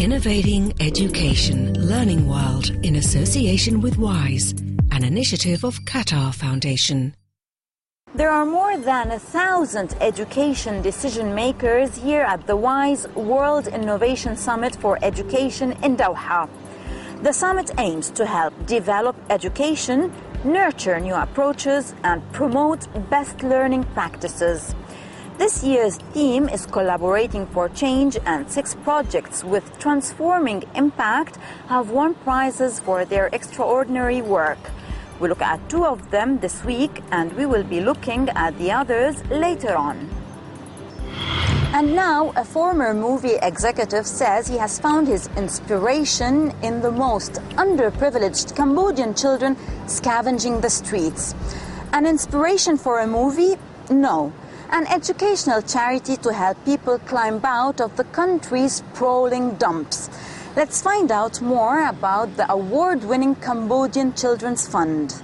Innovating Education Learning World in association with WISE, an initiative of Qatar Foundation. There are more than 1,000 education decision makers here at the WISE World Innovation Summit for Education in Doha. The summit aims to help develop education, nurture new approaches, and promote best learning practices. This year's theme is Collaborating for Change, and 6 projects with transforming impact have won prizes for their extraordinary work. We look at 2 of them this week, and we will be looking at the others later on. And now, a former movie executive says he has found his inspiration in the most underprivileged Cambodian children scavenging the streets. An inspiration for a movie? No. An educational charity to help people climb out of the country's sprawling dumps. Let's find out more about the award-winning Cambodian Children's Fund.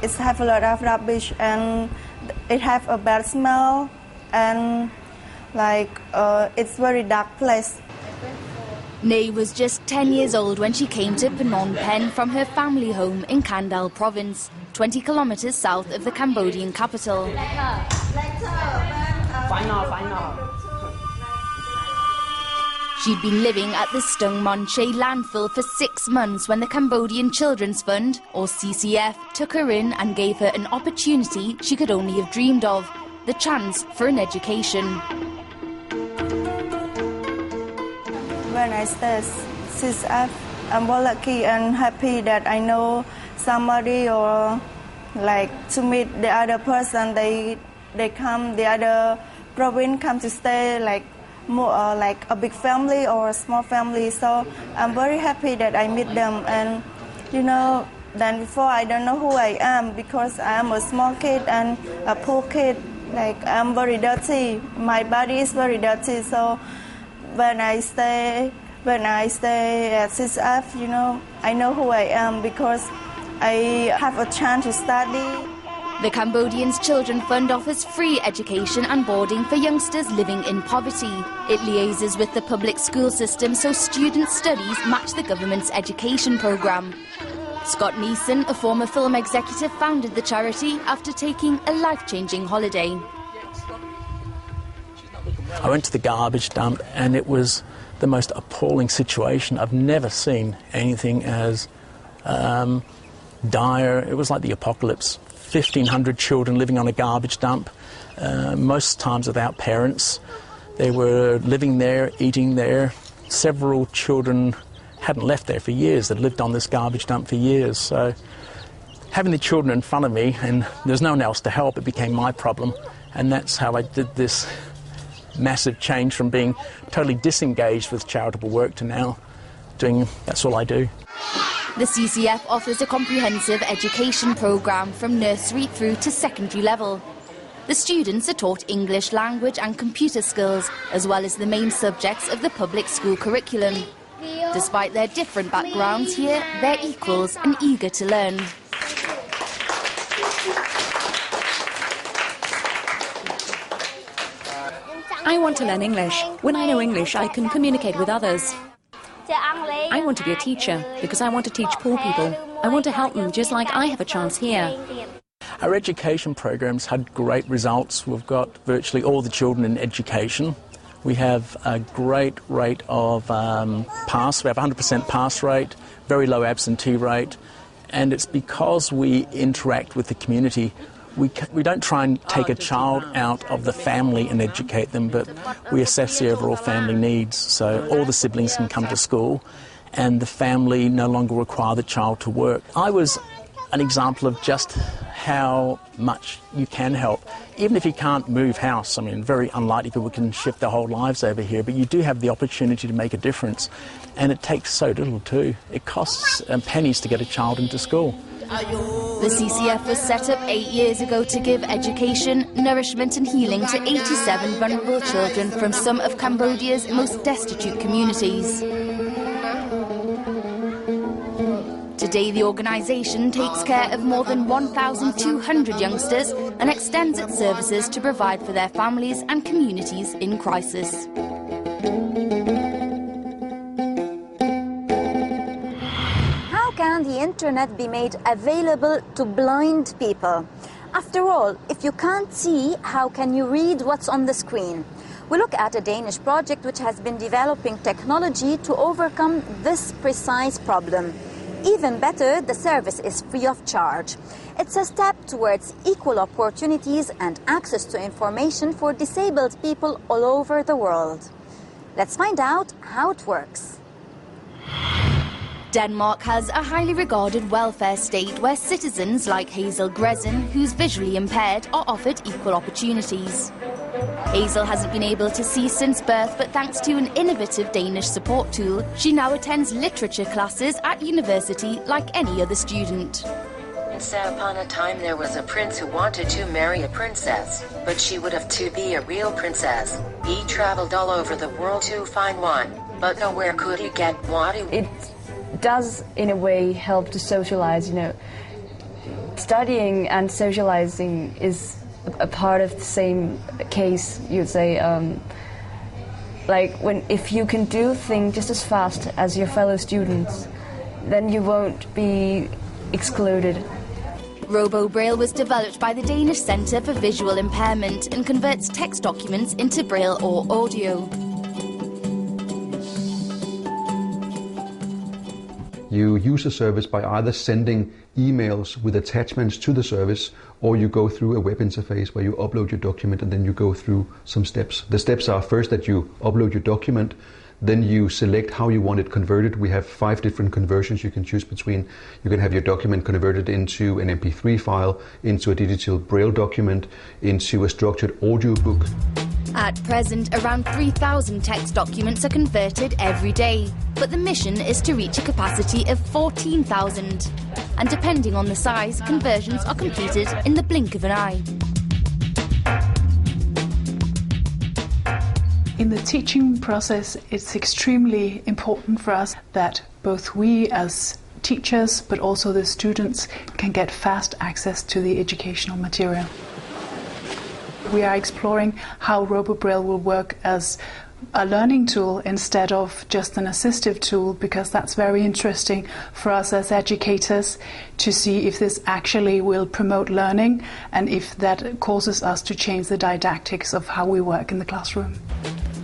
It have a lot of rubbish and it have a bad smell, and it's very dark place. Nay was just 10 years old when she came to Phnom Penh from her family home in Kandal province, 20 kilometers south of the Cambodian capital. She'd been living at the Stung Mon Che landfill for 6 months when the Cambodian Children's Fund, or CCF, took her in and gave her an opportunity she could only have dreamed of, the chance for an education. When I start CCF, I'm very lucky and happy that I know somebody, or to meet the other person. They come, the other province come to stay more like a big family or a small family, so I'm very happy that I meet them. And than before I don't know who I am, because I am a small kid and a poor kid. I'm very dirty, my body is very dirty, so when I stay at CCF, I know who I am because I have a chance to study. The Cambodian's Children Fund offers free education and boarding for youngsters living in poverty. It liaises with the public school system so students' studies match the government's education programme. Scott Neeson, a former film executive, founded the charity after taking a life-changing holiday. I went to the garbage dump and it was the most appalling situation. I've never seen anything as dire. It was like the apocalypse. 1,500 children living on a garbage dump, most times without parents. They were living there, eating there. Several children hadn't left there for years. They'd lived on this garbage dump for years. So having the children in front of me, and there's no one else to help, it became my problem. And that's how I did this massive change from being totally disengaged with charitable work to now doing, that's all I do. The CCF offers a comprehensive education programme from nursery through to secondary level. The students are taught English language and computer skills, as well as the main subjects of the public school curriculum. Despite their different backgrounds here, they're equals and eager to learn. I want to learn English. When I know English, I can communicate with others. I want to be a teacher because I want to teach poor people. I want to help them just like I have a chance here. Our education programs had great results. We've got virtually all the children in education. We have a great rate of pass. We have 100% pass rate, very low absentee rate, and it's because we interact with the community. We don't try and take a child out of the family and educate them, but we assess the overall family needs. So all the siblings can come to school and the family no longer require the child to work. I was an example of just how much you can help. Even if you can't move house, I mean, very unlikely people can shift their whole lives over here, but you do have the opportunity to make a difference. And it takes so little too. It costs pennies to get a child into school. The CCF was set up 8 years ago to give education, nourishment and healing to 87 vulnerable children from some of Cambodia's most destitute communities. Today, the organisation takes care of more than 1,200 youngsters and extends its services to provide for their families and communities in crisis. How can the internet be made available to blind people? After all, if you can't see, how can you read what's on the screen? We look at a Danish project which has been developing technology to overcome this precise problem. Even better, the service is free of charge. It's a step towards equal opportunities and access to information for disabled people all over the world. Let's find out how it works. Denmark has a highly regarded welfare state where citizens like Hazel Gresen, who's visually impaired, are offered equal opportunities. Hazel hasn't been able to see since birth, but thanks to an innovative Danish support tool, she now attends literature classes at university like any other student. Once upon a time there was a prince who wanted to marry a princess, but she would have to be a real princess. He traveled all over the world to find one, but nowhere could he get what he wanted. It does, in a way, help to socialize, you know. Studying and socializing is a part of the same case, you'd say. Like, if you can do things just as fast as your fellow students, then you won't be excluded. RoboBraille was developed by the Danish Centre for Visual Impairment and converts text documents into Braille or audio. You use the service by either sending emails with attachments to the service, or you go through a web interface where you upload your document and then you go through some steps. The steps are first that you upload your document, then you select how you want it converted. We have 5 different conversions you can choose between. You can have your document converted into an MP3 file, into a digital Braille document, into a structured audiobook. At present, around 3,000 text documents are converted every day, but the mission is to reach a capacity of 14,000. And depending on the size, conversions are completed in the blink of an eye. In the teaching process, it's extremely important for us that both we as teachers, but also the students, can get fast access to the educational material. We are exploring how RoboBraille will work as a learning tool instead of just an assistive tool, because that's very interesting for us as educators to see if this actually will promote learning and if that causes us to change the didactics of how we work in the classroom.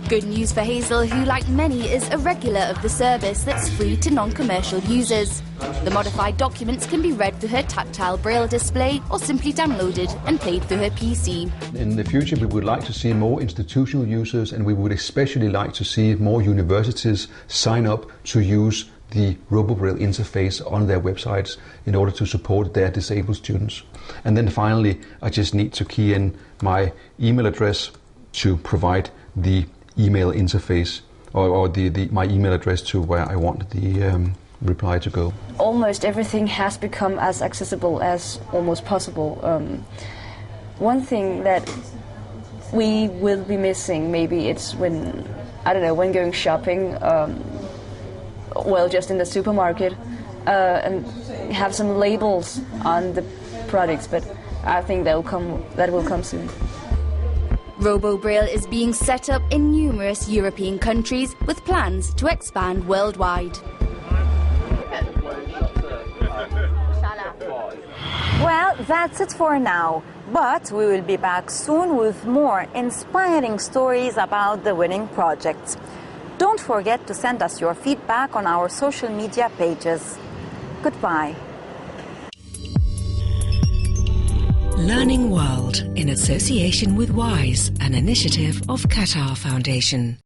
Good news for Hazel, who, like many, is a regular of the service that's free to non-commercial users. The modified documents can be read through her tactile Braille display or simply downloaded and played through her PC. In the future, we would like to see more institutional users, and we would especially like to see more universities sign up to use the RoboBraille interface on their websites in order to support their disabled students. And then finally, I just need to key in my email address to provide the email interface or my email address to where I want the reply to go. Almost everything has become as accessible as almost possible. One thing that we will be missing, maybe it's when, I don't know, when going shopping, well, just in the supermarket, and have some labels on the products, but I think that will come soon. RoboBraille is being set up in numerous European countries with plans to expand worldwide. Well, that's it for now, but we will be back soon with more inspiring stories about the winning projects. Don't forget to send us your feedback on our social media pages. Goodbye. Learning World in association with WISE, an initiative of Qatar Foundation.